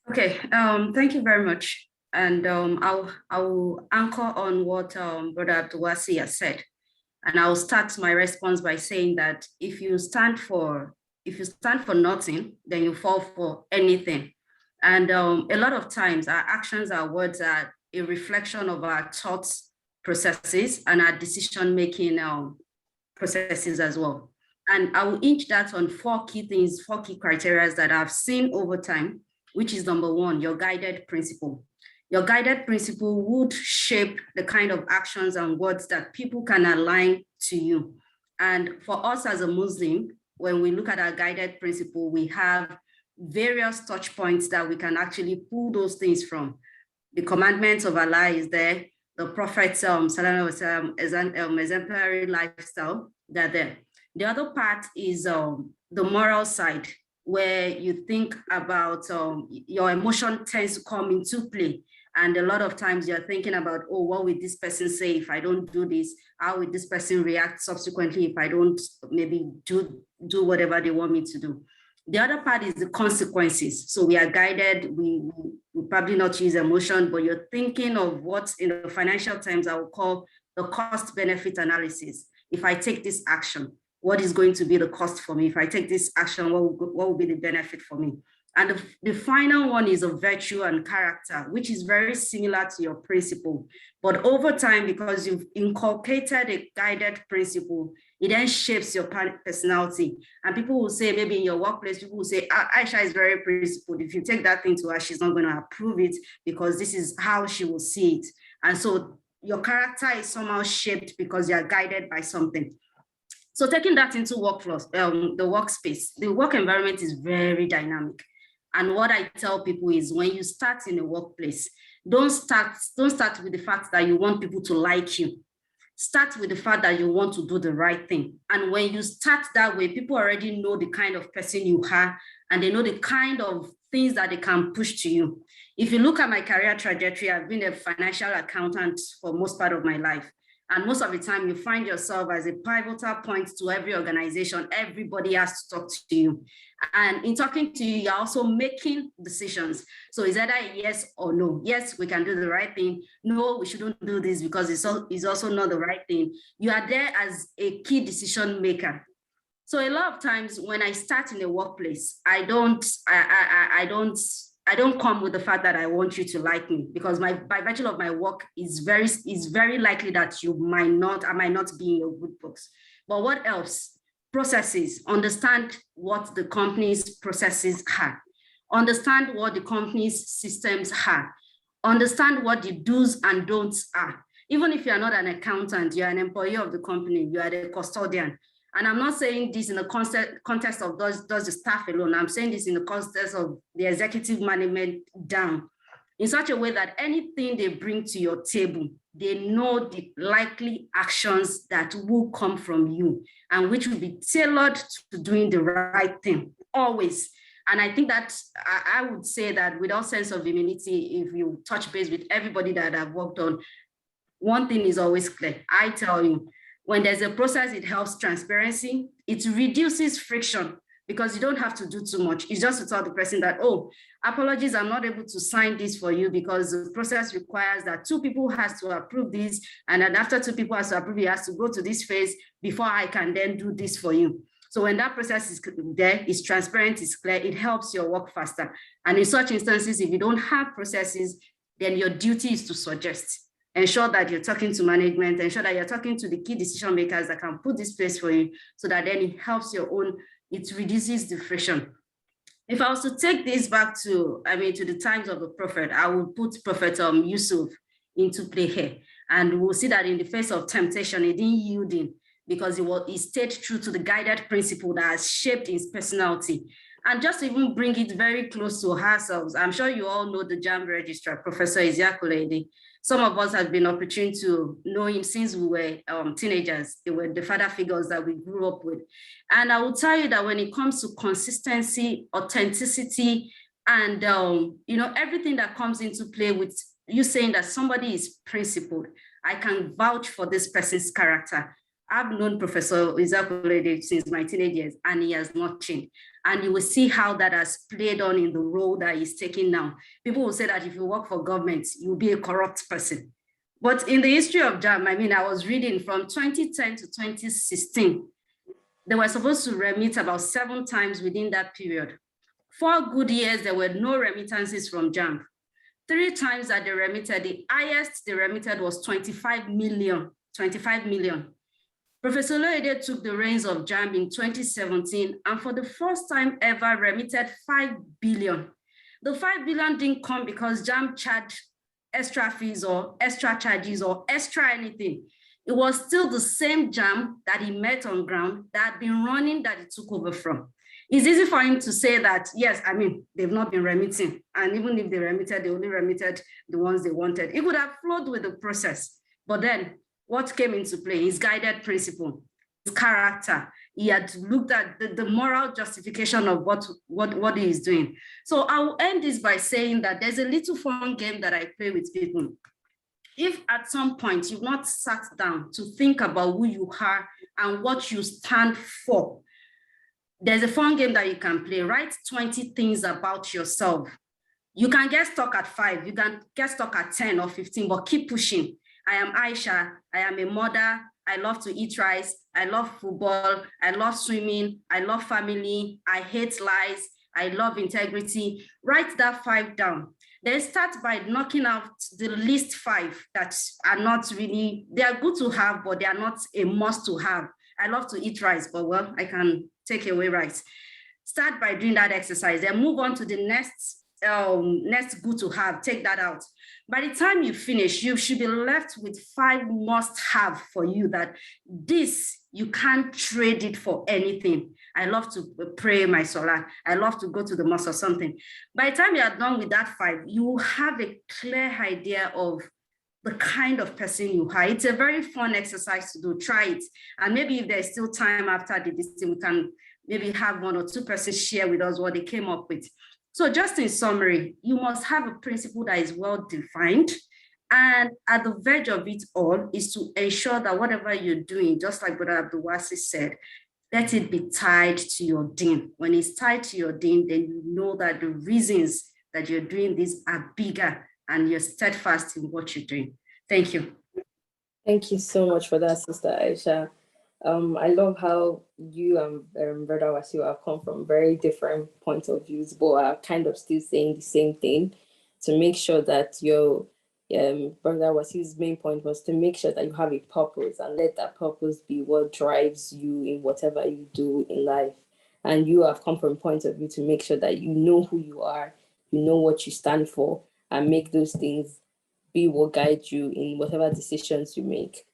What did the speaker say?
Okay, thank you very much. And I will anchor on what Brother Abdulwasi has said. And I'll start my response by saying that if you stand for nothing, then you fall for anything. And a lot of times our actions, our words are a reflection of our thoughts processes and our decision-making processes as well. And I will inch that on four key things, four key criteria that I've seen over time, which is number one, your guided principle. Your guided principle would shape the kind of actions and words that people can align to you. And for us as a Muslim, when we look at our guided principle, we have various touch points that we can actually pull those things from. The commandments of Allah is there, the Prophet's exemplary lifestyle, that there. The other part is the moral side, where you think about your emotion tends to come into play. And a lot of times you're thinking about, oh, what will this person say if I don't do this? How will this person react subsequently if I don't maybe do whatever they want me to do? The other part is the consequences. So we are guided, we probably not use emotion, but you're thinking of what in the financial terms I would call the cost benefit analysis. If I take this action, what is going to be the cost for me? If I take this action, what will be the benefit for me? And the final one is a virtue and character, which is very similar to your principle. But over time, because you've inculcated a guided principle, it then shapes your personality. And people will say, maybe in your workplace, people will say, Aisha is very principled. If you take that thing to her, she's not going to approve it because this is how she will see it. And so your character is somehow shaped because you're guided by something. So taking that into workflows, the workspace, the work environment is very dynamic. And what I tell people is when you start in a workplace, don't start with the fact that you want people to like you. Start with the fact that you want to do the right thing. And when you start that way, people already know the kind of person you are, and they know the kind of things that they can push to you. If you look at my career trajectory, I've been a financial accountant for most part of my life. And most of the time you find yourself as a pivotal point to every organization. Everybody has to talk to you. And in talking to you, you're also making decisions. So it's either a yes or no. Yes, we can do the right thing. No, we shouldn't do this because it's also not the right thing. You are there as a key decision maker. So a lot of times when I start in a workplace, I don't come with the fact that I want you to like me, because by virtue of my work is very likely that I might not be in your good books. But what else? Processes. Understand what the company's processes are. Understand what the company's systems are. Understand what the do's and don'ts are. Even if you're not an accountant, you're an employee of the company, you are the custodian. And I'm not saying this in the context of does the staff alone. I'm saying this in the context of the executive management down, in such a way that anything they bring to your table, they know the likely actions that will come from you and which will be tailored to doing the right thing, always. And I think that I would say that with all sense of humility, if you touch base with everybody that I've worked on, one thing is always clear. I tell you, when there's a process, it helps transparency. It reduces friction because you don't have to do too much. It's just to tell the person that, oh, apologies, I'm not able to sign this for you because the process requires that two people has to approve this. And then after two people has to approve, it has to go to this phase before I can then do this for you. So when that process is there, it's transparent, it's clear, it helps your work faster. And in such instances, if you don't have processes, then your duty is to suggest. Ensure that you're talking to management, ensure that you're talking to the key decision makers that can put this place for you so that then it helps your own, it reduces the friction. If I was to take this back to the times of the prophet, I would put Prophet Yusuf into play here. And we'll see that in the face of temptation, he didn't yield in because he stayed true to the guided principle that has shaped his personality. And just to even bring it very close to ourselves, I'm sure you all know the JAMB registrar, Professor Isiakulede. Some of us have been opportune to know him since we were teenagers. They were the father figures that we grew up with. And I will tell you that when it comes to consistency, authenticity, and everything that comes into play with you saying that somebody is principled, I can vouch for this person's character. I've known Professor Remi-Adedeji since my teenage years, and he has not changed. And you will see how that has played on in the role that he's taking now. People will say that if you work for government, you'll be a corrupt person. But in the history of JAM, I mean, I was reading from 2010 to 2016, they were supposed to remit about 7 times within that period. 4 good years, there were no remittances from JAM. 3 times that they remitted, the highest they remitted was 25 million, 25 million. Professor Loede took the reins of JAM in 2017 and for the first time ever remitted 5 billion. The 5 billion didn't come because JAM charged extra fees or extra charges or extra anything. It was still the same JAM that he met on ground that had been running that he took over from. It's easy for him to say that, yes, I mean, they've not been remitting. And even if they remitted, they only remitted the ones they wanted. It would have flowed with the process. But then what came into play? His guided principle, his character. He had looked at the moral justification of what he is doing. So I'll end this by saying that there's a little fun game that I play with people. If at some point you've not sat down to think about who you are and what you stand for, there's a fun game that you can play. Write 20 things about yourself. You can get stuck at 5, you can get stuck at 10 or 15, but keep pushing. I am Aisha, I am a mother, I love to eat rice, I love football, I love swimming, I love family, I hate lies, I love integrity. Write that 5 down. Then start by knocking out the least 5 that are not really, they are good to have, but they are not a must to have. I love to eat rice, but well, I can take away rice. Start by doing that exercise, then move on to the next good to have, take that out. By the time you finish, you should be left with 5 must have for you that this, you can't trade it for anything. I love to pray my salah. I love to go to the mosque or something. By the time you are done with that 5, you have a clear idea of the kind of person you are. It's a very fun exercise to do. Try it. And maybe if there's still time after this, we can maybe have 1 or 2 persons share with us what they came up with. So just in summary, you must have a principle that is well defined. And at the verge of it all is to ensure that whatever you're doing, just like Brother Abdulwasi said, let it be tied to your deen. When it's tied to your deen, then you know that the reasons that you're doing this are bigger and you're steadfast in what you're doing. Thank you. Thank you so much for that, Sister Aisha. I love how you and Brother Wasiu have come from very different points of views, but are kind of still saying the same thing to make sure that your Brother Wasiu's main point was to make sure that you have a purpose and let that purpose be what drives you in whatever you do in life. And you have come from a point of view to make sure that you know who you are, you know what you stand for, and make those things be what guides you in whatever decisions you make.